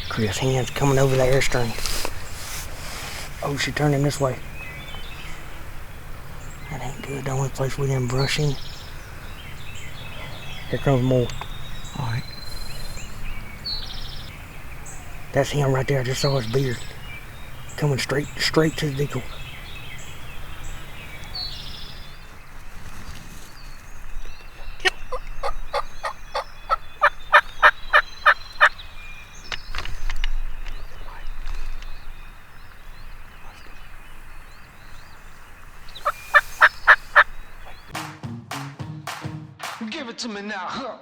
Chris' hands coming over the Airstream. Oh, she turned him this way. That ain't good. The only place we didn't brush in. Here comes more. Alright. That's him right there. I just saw his beard. Coming straight to the decoy. Give it to me now, huh?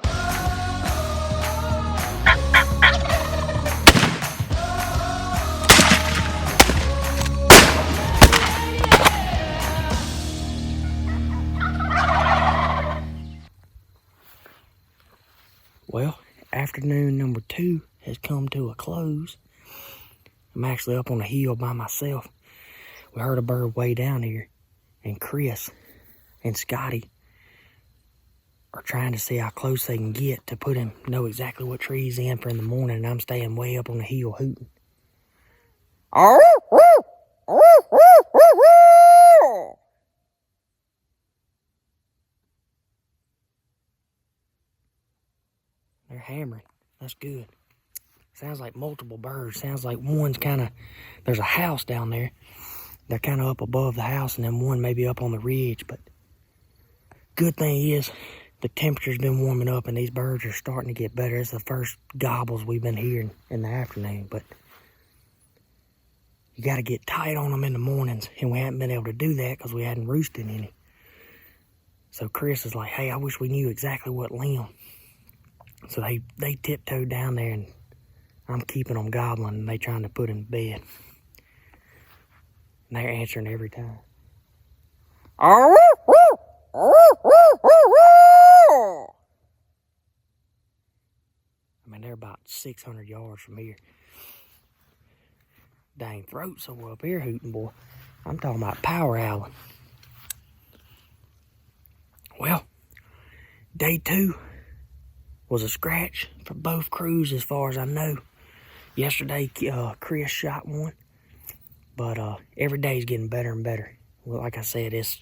Well, afternoon number 2 has come to a close. I'm actually up on a hill by myself. We heard a bird way down here, and Chris and Scotty are trying to see how close they can get to put him, know exactly what tree he's in for in the morning, and I'm staying way up on the hill hooting. They're hammering. That's good. Sounds like multiple birds. Sounds like one's kind of, there's a house down there. They're kind of up above the house, and then one maybe up on the ridge. But good thing is, the temperature's been warming up, and these birds are starting to get better. It's the first gobbles we've been hearing in the afternoon, but you got to get tight on them in the mornings, and we haven't been able to do that because we hadn't roosted any. So Chris is like, hey, I wish we knew exactly what limb. So they tiptoed down there, and I'm keeping them gobbling, and they trying to put him to bed. And they're answering every time. I mean, they're about 600 yards from here. Dang throats so up here hooting, boy. I'm talking about power howling. Well, day 2 was a scratch for both crews as far as I know. Yesterday, Chris shot one, but every day's getting better and better. Well, like I said, it's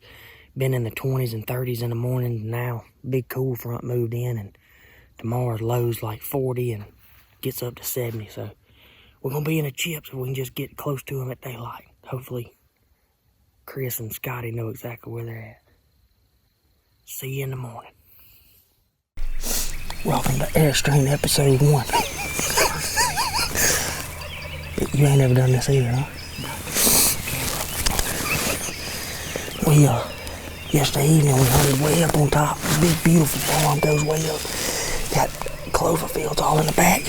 been in the 20s and 30s in the morning. Now, big cool front moved in, and tomorrow's low's like 40 and gets up to 70. So we're going to be in the chips if we can just get close to them at daylight. Hopefully, Chris and Scotty know exactly where they're at. See you in the morning. Welcome to Airstream episode 1. You ain't never done this either, huh? We, yesterday evening we hunted way up on top. The big beautiful farm goes way up. Got clover fields all in the back.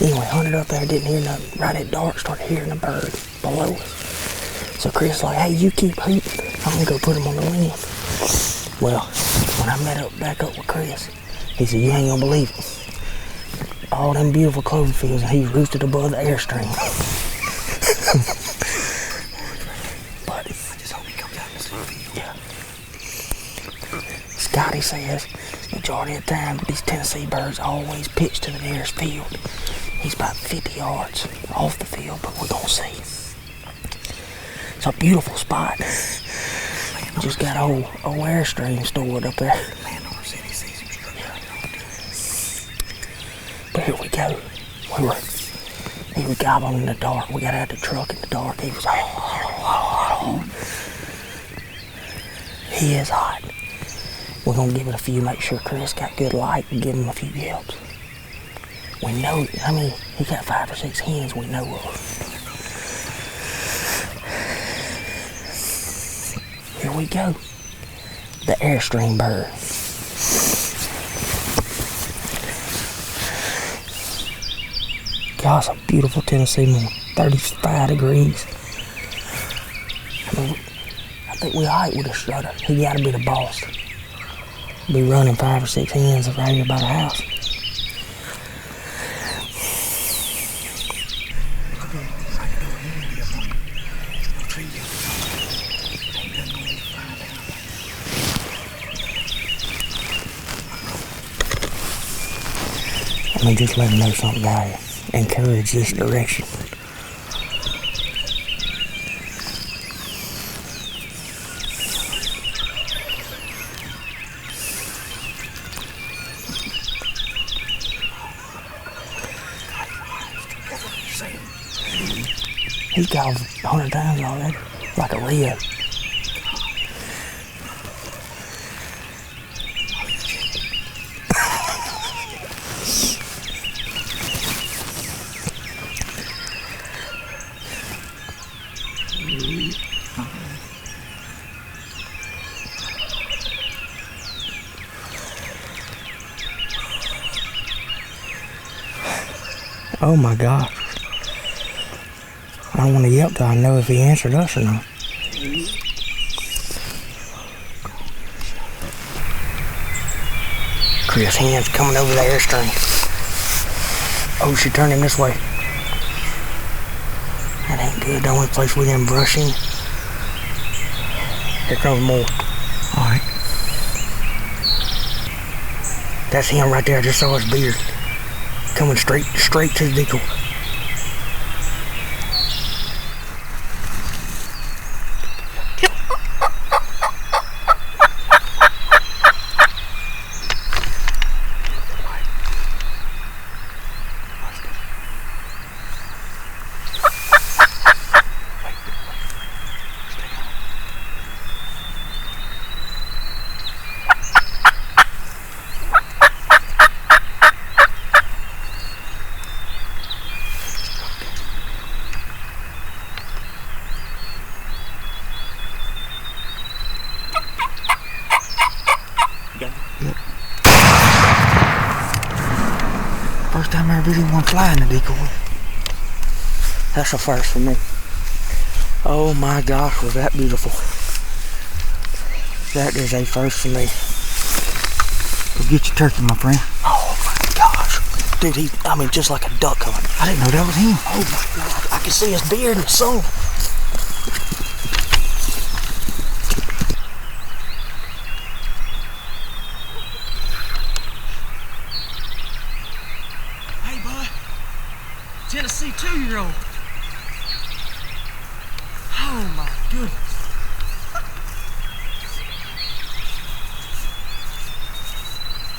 Anyway, hunted up there, didn't hear nothing. Right at dark, started hearing a bird below us. So Chris like, hey, you keep hooting. I'm gonna go put him on the limb. Well, when I back up with Chris, he said, you ain't gonna believe it. All them beautiful clover fields, and he's roosted above the Airstream. But I just hope he comes out in this field. Yeah. Scotty says, majority of the time, these Tennessee birds always pitch to the nearest field. He's about 50 yards off the field, but we're gonna see. It's a beautiful spot. Just got old Airstream stored up there. But here we go. He was gobbling in the dark. We got out the truck in the dark. He was He is hot. We're gonna give it a few, make sure Chris got good light, and give him a few yelps. We know, I mean, he got 5 or 6 hens we know of. Here we go. The Airstream Bird. Gosh, a beautiful Tennessee morning. 35 degrees. I think we all right with a strutter. He gotta be the boss. Be running 5 or 6 hens right here by the house. me just let him know something about it. Encourage this direction. He's got 100 times already, like a Rio. Oh my gosh. I don't want to yelp till I know if he answered us or not. Chris Hen's coming over the Airstream. Oh, she turned him this way. That ain't good. The only place we didn't brush in. Here comes more. Alright. That's him right there. I just saw his beard. Coming straight to the decoy. First time I ever seen one fly in the decoy. That's a first for me. Oh my gosh, was that beautiful. That is a first for me. Go get your turkey, my friend. Oh my gosh. Dude, I mean, just like a duck hunt. I didn't know that was him. Oh my God. I can see his beard in the sun. Tennessee 2-year-old. Oh my goodness.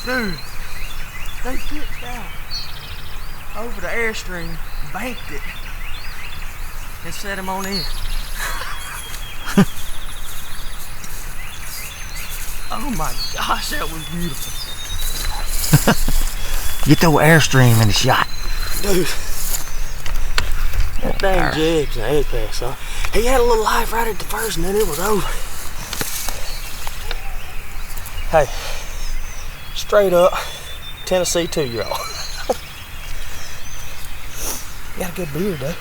Dude, they pitched out over the Airstream, banked it, and set him on in. Oh my gosh, that was beautiful. Get the Airstream in the shot. Dude. That thing jigs and egg pass, huh? He had a little life right at the first and then it was over. Hey, straight up Tennessee 2-year-old. He got a good beard though.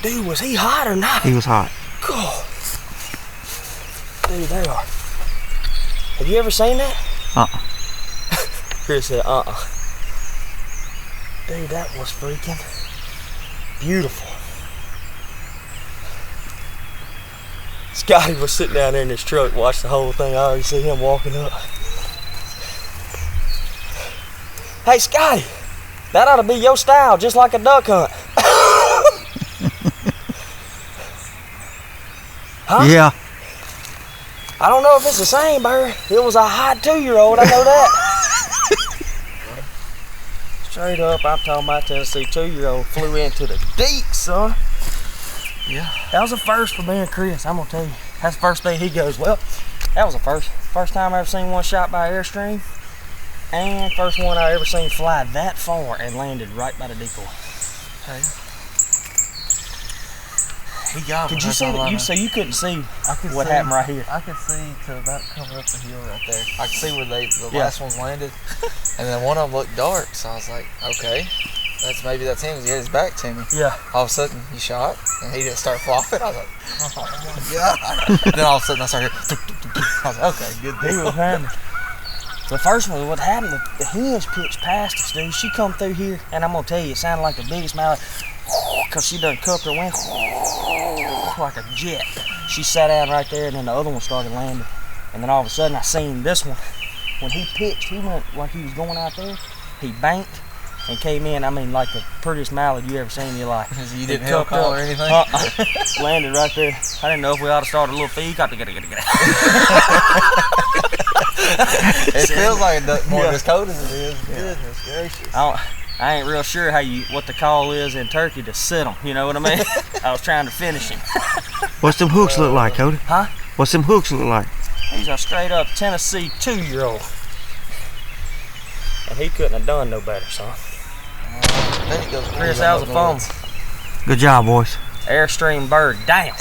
Dude, was he hot or not? He was hot. God. Dude, they are. Have you ever seen that? Chris said, Dude, that was freaking beautiful. Scotty was sitting down there in his truck, watched the whole thing. I already see him walking up. Hey, Scotty, that ought to be your style, just like a duck hunt. Huh? Yeah. I don't know if it's the same bird. It was a hot 2-year-old, I know that. Straight up, I'm talking about Tennessee 2-year-old flew into the deep, son. Yeah. That was a first for me and Chris, I'm gonna tell you. That's the first thing he goes, well, that was a first. First time I ever seen one shot by Airstream, and first one I ever seen fly that far and landed right by the decoy. Hey. He got Did you see that? So you couldn't see what happened right here. I could see to about coming up the hill right there. I could see where the last ones landed, and then one of them looked dark. So I was like, okay, maybe that's him. He had his back to me. Yeah. All of a sudden he shot, and he didn't start flopping. I was like, oh my God. Then all of a sudden I started. I was like, okay, good deal. He was hammered. The first one, what happened? The hens pitched past us, dude. She come through here, and I'm gonna tell you, it sounded like the biggest mouth, cause she done cupped her wing like a jet. She sat down right there, and then the other one started landing. And then all of a sudden, I seen this one. When he pitched, he went like he was going out there, he banked and came in. I mean, like the prettiest mallard you ever seen in your life. You didn't hell call or anything? Landed right there. I didn't know if we ought to start a little feed. Got to get it. It feels like more as cold as it is. Goodness gracious. I ain't real sure what the call is in Turkey to sit them. You know what I mean? I was trying to finish him. What's them hooks look like, Cody? Huh? What's them hooks look like? He's a straight up Tennessee 2-year-old. And he couldn't have done no better, son. Then it goes Chris, how's the phone? Good job, boys. Airstream Bird, damn.